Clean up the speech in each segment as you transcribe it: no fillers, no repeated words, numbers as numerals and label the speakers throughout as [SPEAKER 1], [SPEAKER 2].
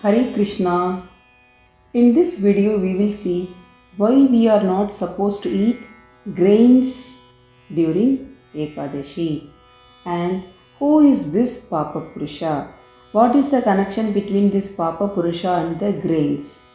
[SPEAKER 1] Hare Krishna. In this video we will see why we are not supposed to eat grains during Ekadashi and who is this Papa Purusha. What is the connection between this Papa Purusha and the grains?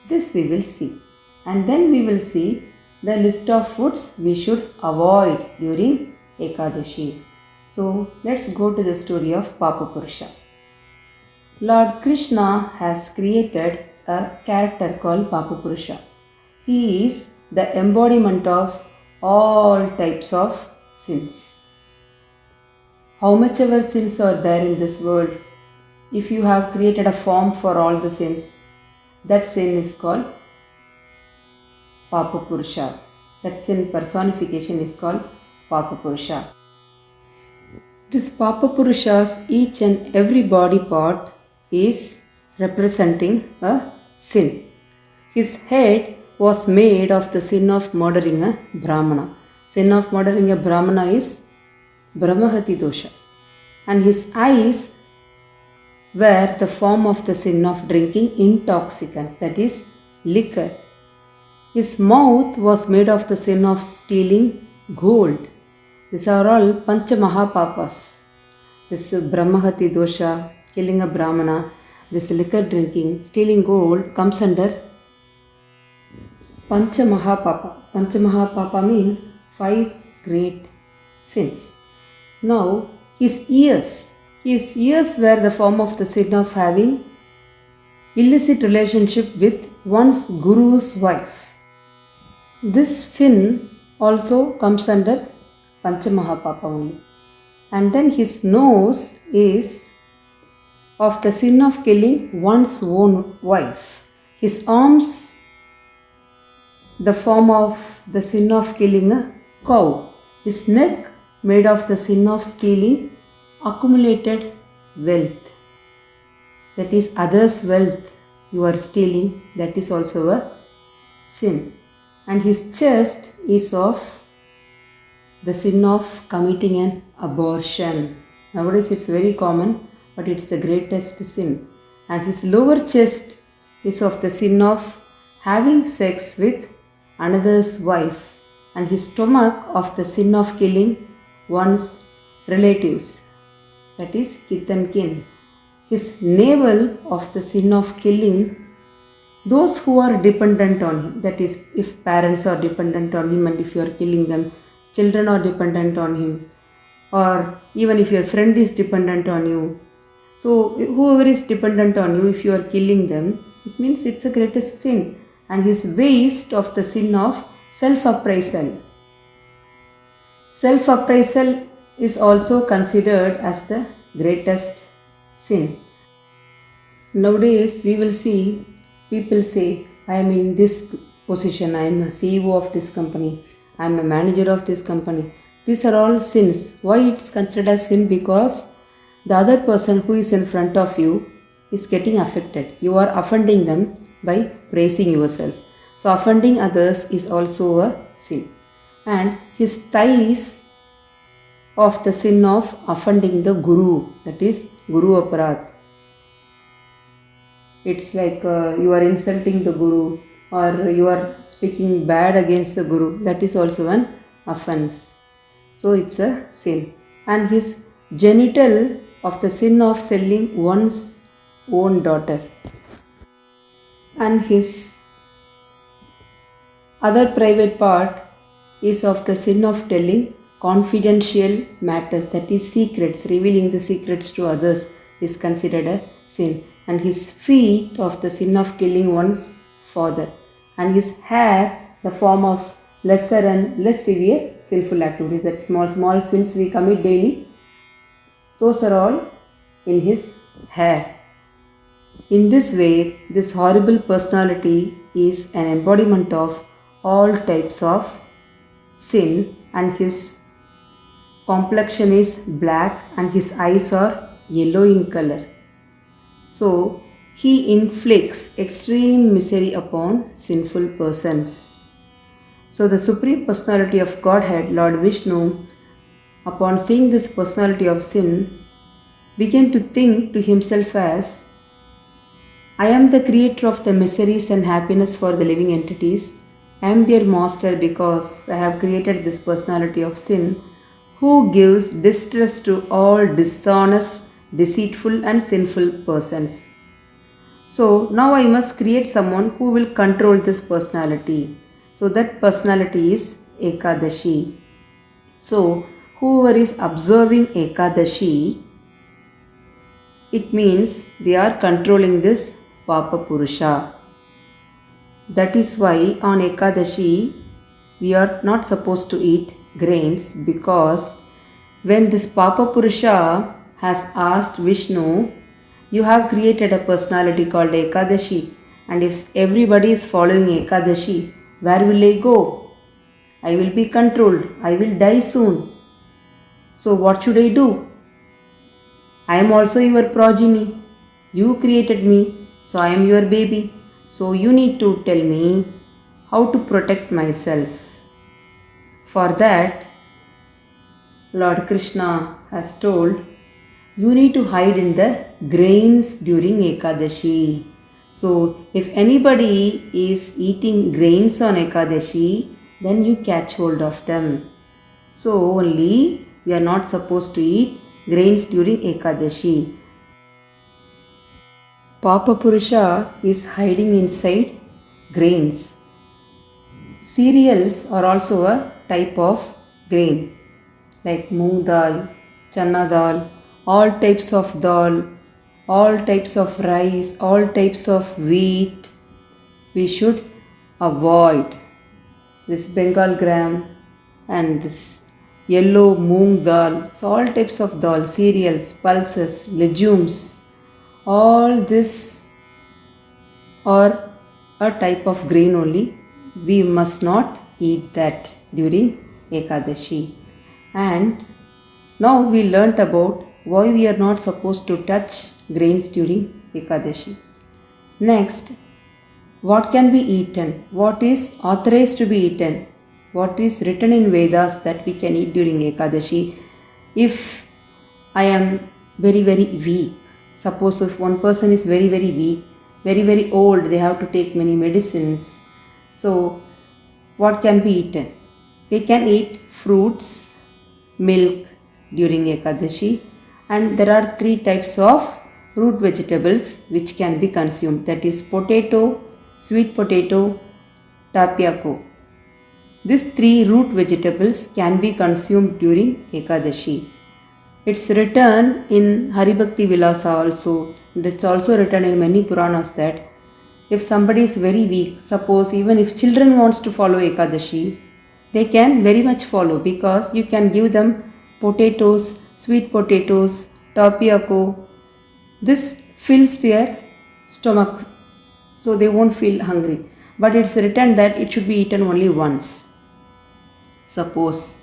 [SPEAKER 1] This we will see. And then we will see the list of foods we should avoid during Ekadashi. So let's go to the story of Papa Purusha. Lord Krishna has created a character called Papa Purusha. He is the embodiment of all types of sins. How much ever sins are there in this world, if you have created a form for all the sins, that sin is called Papa Purusha. That sin personification is called Papa Purusha. This Papa Purusha's each and every body part is representing a sin. His head was made of the sin of murdering a Brahmana. Sin of murdering a Brahmana is Brahmahati dosha. And his eyes were the form of the sin of drinking intoxicants, that is liquor. His mouth was made of the sin of stealing gold. These are all Pancha Mahapapas. This Brahmahati dosha, killing a Brahmana, this liquor drinking, stealing gold comes under Pancha Mahapapa. Pancha Mahapapa means 5 great sins. Now, his ears were the form of the sin of having illicit relationship with one's guru's wife. This sin also comes under Pancha Mahapapa only. And then his nose is of the sin of killing one's own wife. His arms, the form of the sin of killing a cow. His neck made of the sin of stealing accumulated wealth. That is others' wealth you are stealing, that is also a sin. And his chest is of the sin of committing an abortion. Nowadays it's very common, but it's the greatest sin. And his lower chest is of the sin of having sex with another's wife. And his stomach of the sin of killing one's relatives, that is kith and kin. His navel of the sin of killing those who are dependent on him, that is if parents are dependent on him and if you are killing them, children are dependent on him, or even if your friend is dependent on you. So whoever is dependent on you, if you are killing them, it means it's the greatest sin. And his waist of the sin of self-appraisal. Self-appraisal is also considered as the greatest sin. Nowadays we will see people say, I am in this position, I am a CEO of this company, I am a manager of this company. These are all sins. Why it's considered as sin? Because the other person who is in front of you is getting affected. You are offending them by praising yourself. So offending others is also a sin. And his thighs of the sin of offending the Guru, that is Guru Aparadh. It's like you are insulting the Guru or you are speaking bad against the Guru. That is also an offense. So it's a sin. And his genital of the sin of selling one's own daughter. And his other private part is of the sin of telling confidential matters, that is secrets, revealing the secrets to others is considered a sin. And his feet of the sin of killing one's father. And his hair, the form of lesser and less severe sinful activities, that small sins we commit daily, those are all in his hair. In this way, this horrible personality is an embodiment of all types of sin, and his complexion is black and his eyes are yellow in color. So, he inflicts extreme misery upon sinful persons. So, the Supreme Personality of Godhead, Lord Vishnu, upon seeing this personality of sin, began to think to himself as I am the creator of the miseries and happiness for the living entities. I am their master because I have created this personality of sin who gives distress to all dishonest, deceitful, and sinful persons. So now I must create someone who will control this personality. So that personality is Ekadashi. So whoever is observing Ekadashi, it means they are controlling this Papa Purusha. That is why on Ekadashi we are not supposed to eat grains, because when this Papa Purusha has asked Vishnu, you have created a personality called Ekadashi, and if everybody is following Ekadashi, where will I go? I will be controlled. I will die soon. So what should I do? I am also your progeny. You created me, so I am your baby. So you need to tell me how to protect myself. For that, Lord Krishna has told, you need to hide in the grains during Ekadashi. So if anybody is eating grains on Ekadashi, then you catch hold of them. So only we are not supposed to eat grains during Ekadashi. Papa Purusha is hiding inside grains. Cereals are also a type of grain, like moong dal, chana dal, all types of dal, all types of rice, all types of wheat. We should avoid this Bengal gram and this yellow moong dal. So all types of dal, cereals, pulses, legumes, all this are a type of grain only. We must not eat that during Ekadashi. And now we learnt about why we are not supposed to touch grains during Ekadashi. Next, what can be eaten? What is authorized to be eaten? What is written in Vedas that we can eat during Ekadashi? If I am very weak, suppose if one person is very weak, very old, they have to take many medicines. So what can be eaten? They can eat fruits, milk during Ekadashi, and there are 3 types of root vegetables which can be consumed, that is potato, sweet potato, tapioca. These 3 root vegetables can be consumed during Ekadashi. It's written in Haribhakti Vilasa also, and it's also written in many Puranas that if somebody is very weak, suppose even if children wants to follow Ekadashi, they can very much follow, because you can give them potatoes, sweet potatoes, tapioca. This fills their stomach, so they won't feel hungry. But it's written that it should be eaten only once. Suppose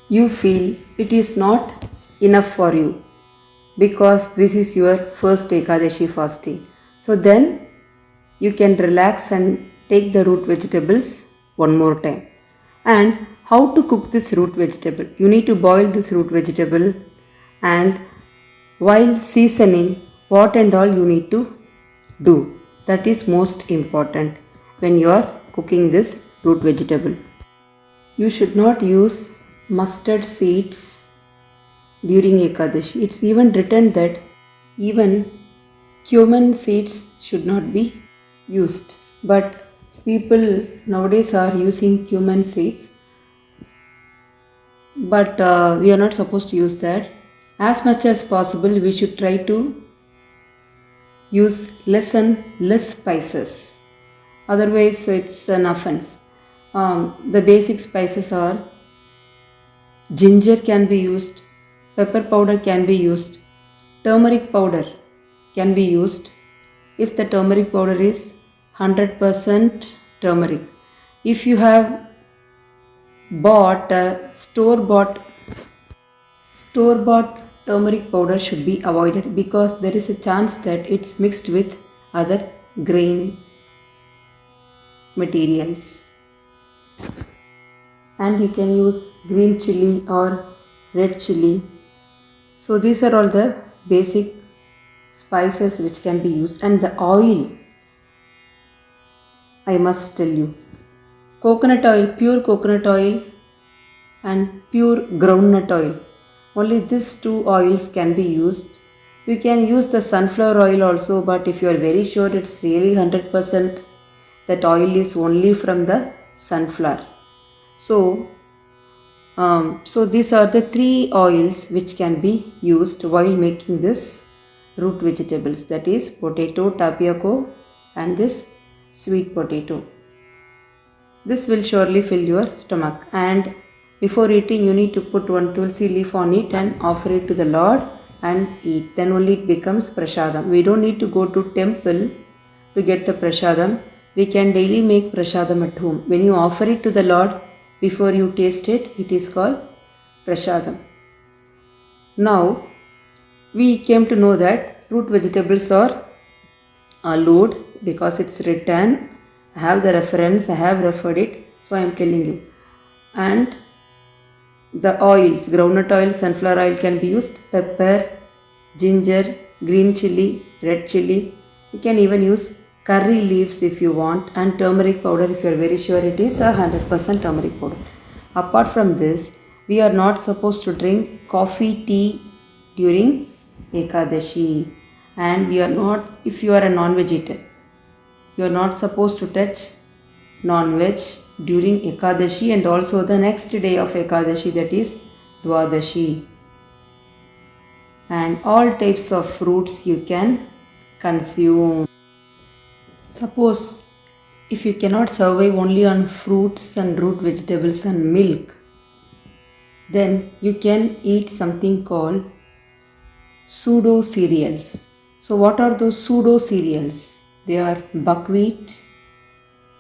[SPEAKER 1] you feel it is not enough for you because this is your first Ekadashi fasting, so then you can relax and take the root vegetables one more time. And how to cook this root vegetable? You need to boil this root vegetable, and while seasoning, what and all you need to do. That is most important when you are cooking this root vegetable. You should not use mustard seeds during Ekadashi. It's even written that even cumin seeds should not be used. But people nowadays are using cumin seeds. But we are not supposed to use that. As much as possible, we should try to use less and less spices. Otherwise, it's an offense. The basic spices are ginger can be used, pepper powder can be used, turmeric powder can be used if the turmeric powder is 100% turmeric. If you have bought a store-bought turmeric powder, should be avoided, because there is a chance that it's mixed with other grain materials. And you can use green chili or red chili. So these are all the basic spices which can be used, and the oil. I must tell you, coconut oil, pure coconut oil and pure groundnut oil. Only these two oils can be used. You can use the sunflower oil also, but if you are very sure it's really 100% that oil is only from the sunflower. So these are the three oils which can be used while making this root vegetables, that is potato, tapioca and this sweet potato. This will surely fill your stomach, and before eating you need to put one tulsi leaf on it and offer it to the Lord and eat. Then only it becomes prasadam. We don't need to go to temple to get the prasadam. We can daily make prasadam at home. When you offer it to the Lord, before you taste it, it is called prasadam. Now, we came to know that root vegetables are allowed because it's written. I have the reference, I have referred it, so I am telling you. And the oils, groundnut oil, sunflower oil can be used, pepper, ginger, green chili, red chili. You can even use curry leaves if you want, and turmeric powder if you are very sure it is 100% turmeric powder. Apart from this, we are not supposed to drink coffee, tea during Ekadashi, and we are not, if you are a non-vegetarian, you are not supposed to touch non-veg during Ekadashi and also the next day of Ekadashi, that is Dwadashi. And all types of fruits you can consume. Suppose if you cannot survive only on fruits and root vegetables and milk, then you can eat something called pseudo cereals. So what are those pseudo cereals? They are buckwheat,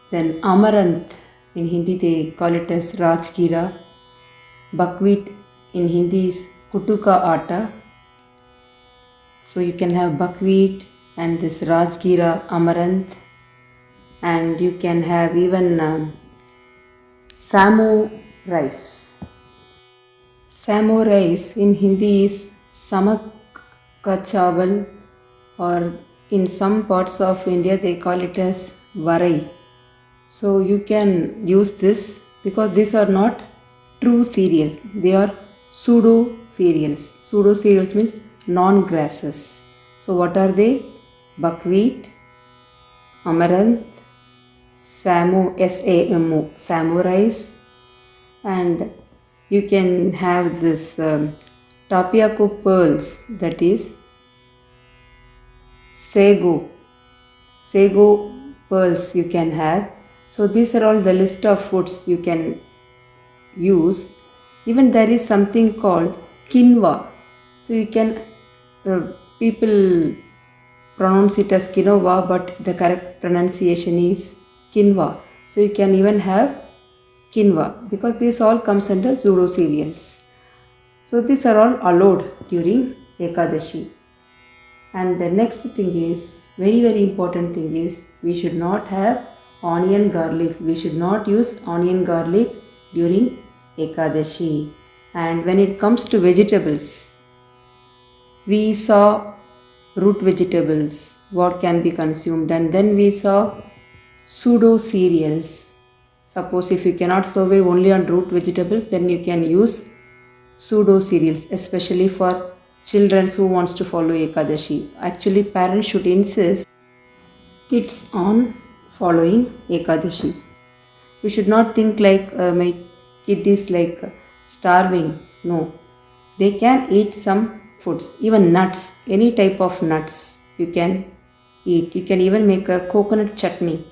[SPEAKER 1] then amaranth, in Hindi they call it as rajgira. Buckwheat in Hindi is kutuka atta. So you can have buckwheat and this rajgira, amaranth, and you can have even samo rice. Samo rice in Hindi is samak ka chawal, or in some parts of India they call it as varai. So you can use this because these are not true cereals, they are pseudo cereals. Pseudo cereals means non-grasses. So what are they? Buckwheat, amaranth, samo, S-A-M-O, samo rice, and you can have this tapioca pearls, that is sago pearls you can have. So these are all the list of foods you can use. Even there is something called quinoa. So you can, people pronounce it as quinoa, but the correct pronunciation is quinoa. So you can even have quinoa because this all comes under pseudo cereals. So these are all allowed during Ekadashi. And the next thing is, very important thing is, we should not have onion garlic. We should not use onion garlic during Ekadashi. And when it comes to vegetables, we saw root vegetables, what can be consumed, and then we saw pseudo cereals. Suppose if you cannot survive only on root vegetables, then you can use pseudo cereals, especially for children who wants to follow Ekadashi. Actually, parents should insist kids on following Ekadashi. We should not think like my kid is like starving. No, they can eat some foods, even nuts, any type of nuts you can eat. You can even make a coconut chutney,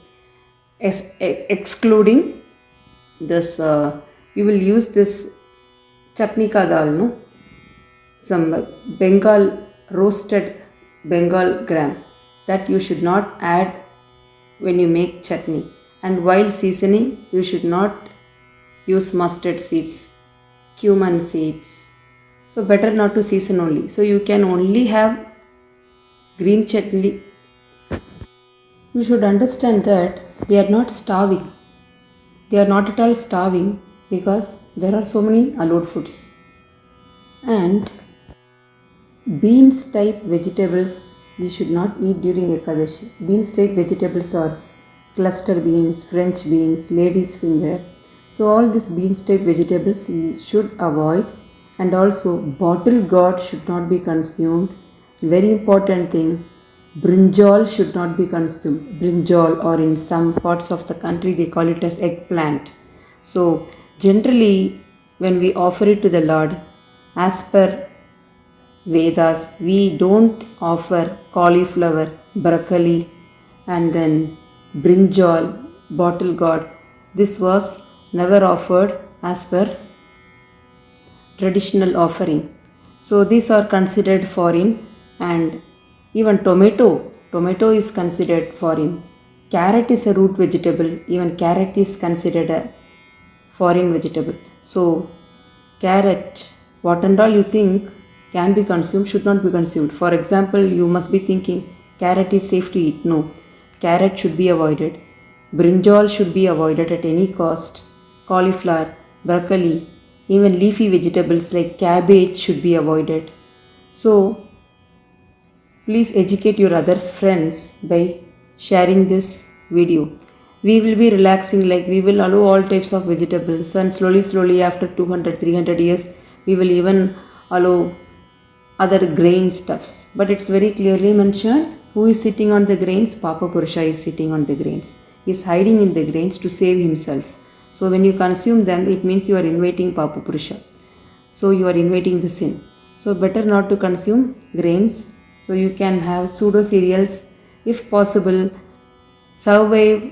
[SPEAKER 1] excluding this. You will use this chutney ka dal, no? Some Bengal, roasted Bengal gram, that you should not add when you make chutney. And while seasoning, you should not use mustard seeds, cumin seeds. So better not to season only. So you can only have green chutney. You should understand that they are not starving. They are not at all starving because there are so many allowed foods. And beans type vegetables we should not eat during Ekadashi. Bean-steak vegetables are cluster beans, French beans, lady's finger. So all these bean-steak vegetables we should avoid, and also bottle gourd should not be consumed. Very important thing, brinjal should not be consumed. Brinjal, or in some parts of the country they call it as eggplant. So generally when we offer it to the Lord, as per Vedas, we don't offer cauliflower, broccoli, and then brinjal, bottle gourd. This was never offered as per traditional offering. So these are considered foreign, and even tomato is considered foreign. Carrot is a root vegetable, even carrot is considered a foreign vegetable. So carrot, what and all you think can be consumed should not be consumed. For example, you must be thinking carrot is safe to eat. No, carrot should be avoided. Brinjal should be avoided at any cost. Cauliflower, broccoli, even leafy vegetables like cabbage should be avoided. So please educate your other friends by sharing this video. We will be relaxing, like we will allow all types of vegetables, and slowly after 200-300 years we will even allow other grain stuffs. But it's very clearly mentioned who is sitting on the grains. Papa Purusha is sitting on the grains. He is hiding in the grains to save himself. So when you consume them, it means you are inviting Papa Purusha. So you are inviting the sin. So better not to consume grains. So you can have pseudo cereals if possible. Survive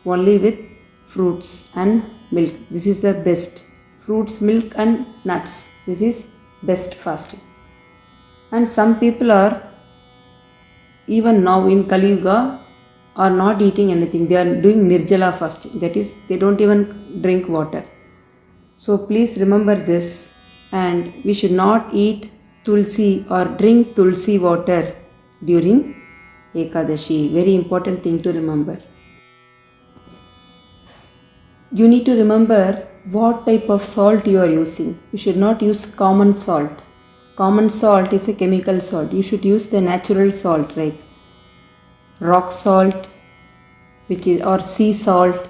[SPEAKER 1] only with fruits and milk. This is the best. Fruits, milk and nuts. This is best fasting. And some people are, even now in Kali Yuga, are not eating anything. They are doing Nirjala fasting. That is, they don't even drink water. So please remember this, and we should not eat tulsi or drink tulsi water during Ekadashi. Very important thing to remember. You need to remember what type of salt you are using. You should not use common salt. Common salt is a chemical salt. You should use the natural salt, like rock salt, which is, or sea salt,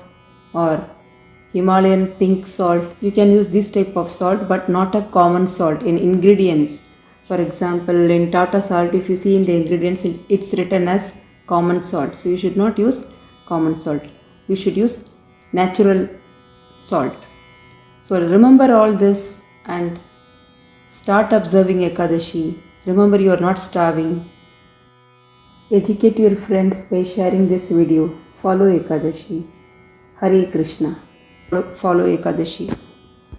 [SPEAKER 1] or Himalayan pink salt. You can use this type of salt, but not a common salt in ingredients. For example, in Tata salt, if you see in the ingredients, it's written as common salt. So you should not use common salt. You should use natural salt. So remember all this and start observing Ekadashi. Remember, you are not starving. Educate your friends by sharing this video. Follow Ekadashi. Hare Krishna. Follow Ekadashi.